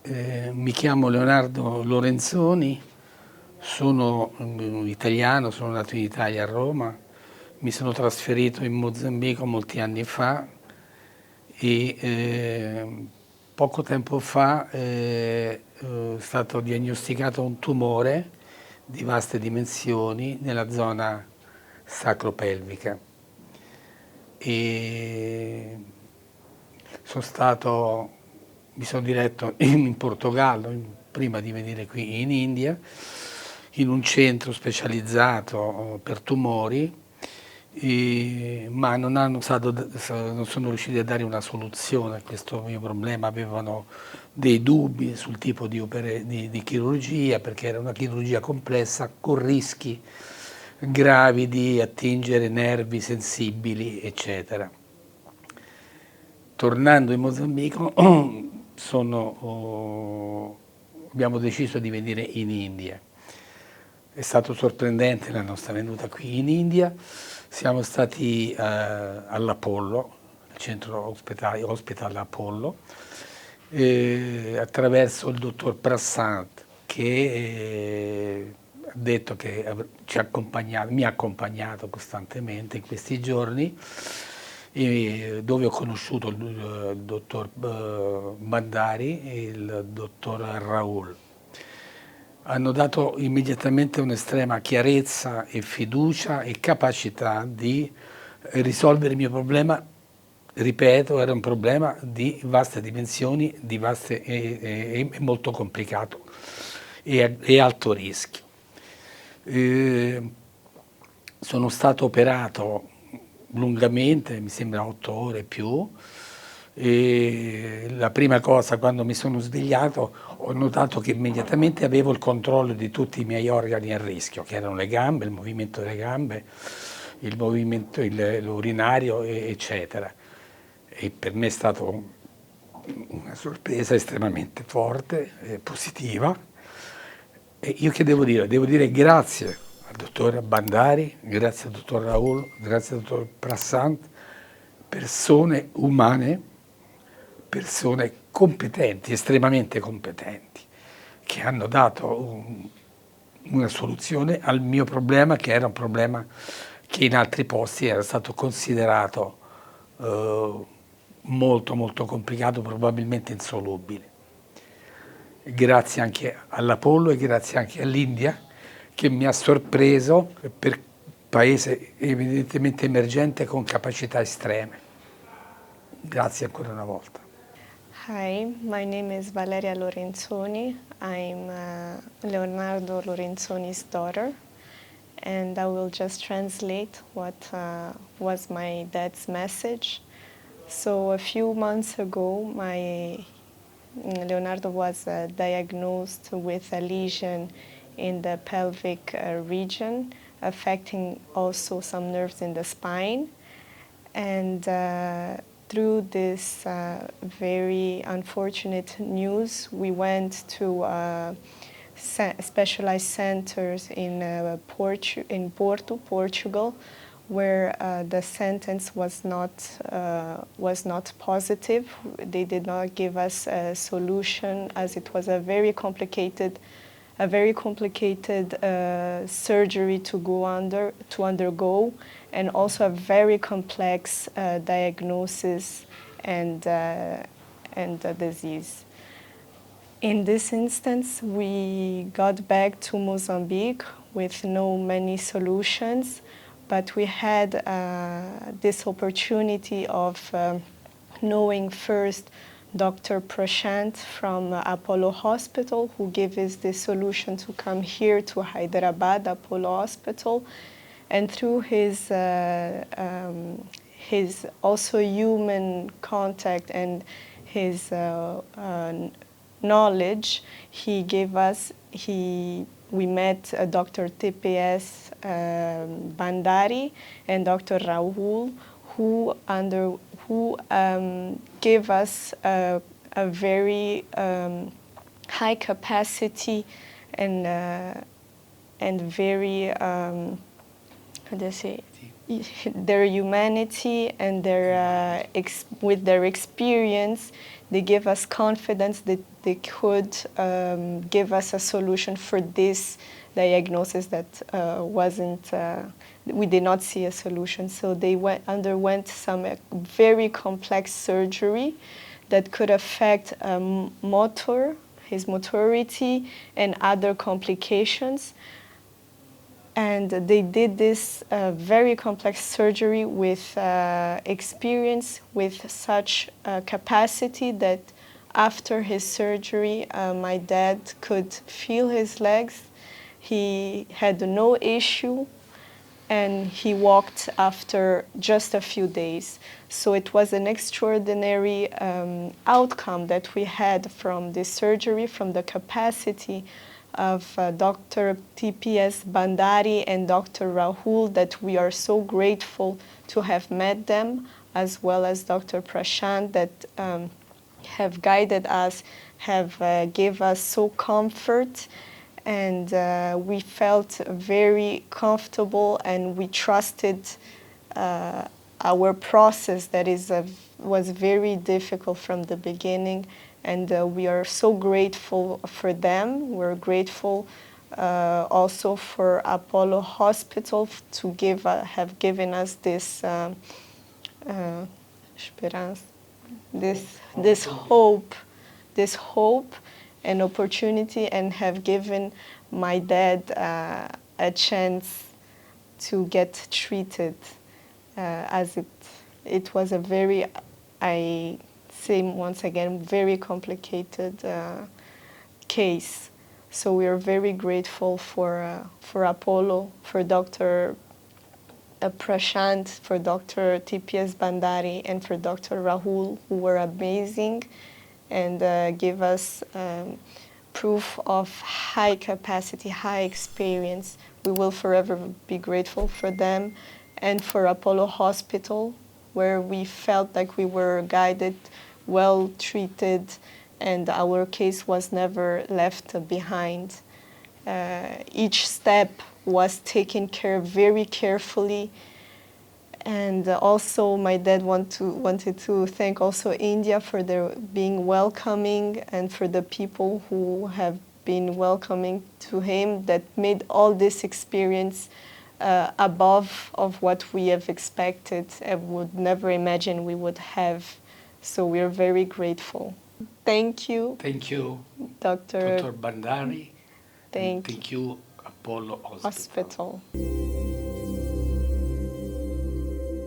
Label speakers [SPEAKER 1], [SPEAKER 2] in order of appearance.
[SPEAKER 1] Mi chiamo Leonardo Lorenzoni, sono italiano, sono nato in Italia a Roma, mi sono trasferito in Mozambico molti anni fa e poco tempo fa è stato diagnosticato un tumore di vaste dimensioni nella zona sacropelvica. E mi sono diretto in Portogallo prima di venire qui in India, in un centro specializzato per tumori, ma non sono riusciti a dare una soluzione a questo mio problema. Avevano dei dubbi sul tipo di chirurgia, perché era una chirurgia complessa con rischi gravi di attingere nervi sensibili, eccetera. Tornando in Mozambico abbiamo deciso di venire in India. È stato sorprendente la nostra venuta qui in India. Siamo stati all'Apollo, al centro Hospital Apollo, attraverso il dottor Prasad, che ha detto che mi ha accompagnato costantemente in questi giorni, dove ho conosciuto il dottor Bhandari e il dottor Raul. Hanno dato immediatamente un'estrema chiarezza e fiducia e capacità di risolvere il mio problema. Ripeto, era un problema di vaste dimensioni, e molto complicato e alto rischio. Sono stato operato lungamente, mi sembra 8 ore e più, e la prima cosa, quando mi sono svegliato, ho notato che immediatamente avevo il controllo di tutti i miei organi a rischio, che erano le gambe, il movimento delle gambe, il movimento l'urinario, eccetera. E per me è stata una sorpresa estremamente forte e positiva. E io che devo dire? Devo dire grazie al dottor Bhandari, grazie al dottor Raul, grazie al dottor Prassant, persone umane, persone competenti, estremamente competenti, che hanno dato una soluzione al mio problema, che era un problema che in altri posti era stato considerato molto molto complicato, probabilmente insolubile. Grazie anche all'Apollo e grazie anche all'India, che mi ha sorpreso per paese evidentemente emergente con capacità estreme. Grazie ancora una volta.
[SPEAKER 2] Hi, my name is Valeria Lorenzoni. I'm Leonardo Lorenzoni's daughter, and I will just translate what was my dad's message. So a few months ago, Leonardo was diagnosed with a lesion in the pelvic region, affecting also some nerves in the spine. And through this very unfortunate news, we went to specialized centers in Porto, Portugal, where the sentence was not positive. They did not give us a solution, as it was a very complicated surgery to undergo, and also a very complex diagnosis and disease. In this instance, we got back to Mozambique with no many solutions, but we had this opportunity of knowing first Dr. Prashant from Apollo Hospital, who gave us the solution to come here to Hyderabad Apollo Hospital. And through his also human contact and his knowledge, we met Dr. TPS Bhandari and Dr. Rahul, who gave us a very high capacity and very how do I say their humanity and with their experience, they give us confidence that they could give us a solution for this diagnosis that we did not see a solution. So they underwent some very complex surgery that could affect his motority and other complications. And they did this very complex surgery with experience, with such capacity that after his surgery, my dad could feel his legs. He had no issue, and he walked after just a few days. So it was an extraordinary outcome that we had from this surgery, from the capacity of Dr. TPS Bhandari and Dr. Rahul, that we are so grateful to have met them, as well as Dr. Prashant, that have guided us, have gave us so comfort, and we felt very comfortable, and we trusted our process that was very difficult from the beginning. And we are so grateful for them. We're grateful also for Apollo Hospital to have given us this esperança, this hope and opportunity, and have given my dad a chance to get treated, as it was a very, I say once again, very complicated case. So we are very grateful for Apollo, for Dr. Prashant, for Dr. TPS Bhandari, and for Dr. Rahul, who were amazing and gave us proof of high capacity, high experience. We will forever be grateful for them, and for Apollo Hospital, where we felt like we were guided, well treated, and our case was never left behind. Each step was taken care of very carefully. And also my dad wanted to thank also India for their being welcoming, and for the people who have been welcoming to him, that made all this experience above of what we have expected and would never imagine we would have. So we are very grateful. Thank you.
[SPEAKER 1] Thank you,
[SPEAKER 2] Dr.
[SPEAKER 1] Dr. Bhandari.
[SPEAKER 2] Thank
[SPEAKER 1] you, Apollo Hospital.
[SPEAKER 2] Hospital.